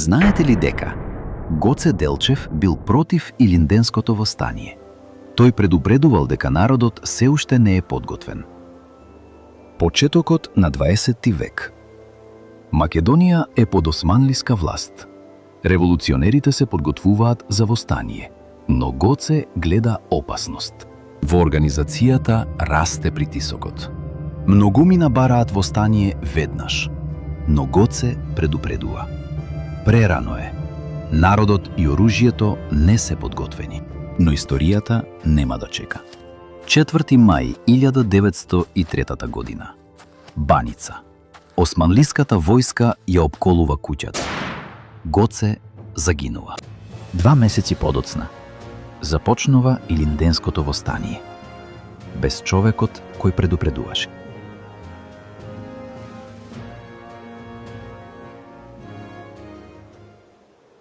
Знаете ли дека Гоце Делчев бил против Илинденското востание? Тој предупредувал дека народот се уште не е подготвен. Почетокот на 20 век. Македонија е под османлиска власт. Револуционерите се подготвуваат за востание, но Гоце гледа опасност. Во организацијата расте притисокот. Многумина бараат востание веднаш, но Гоце предупредува. Прерано е. Народот и оружјето не се подготвени, но историјата нема да чека. 4 мај 1903 година. Баница. Османлиската војска ја опколува куќата. Гоце загинува. 2 месеци подоцна започнува Илинденското востание. Без човекот кој предупредуваше.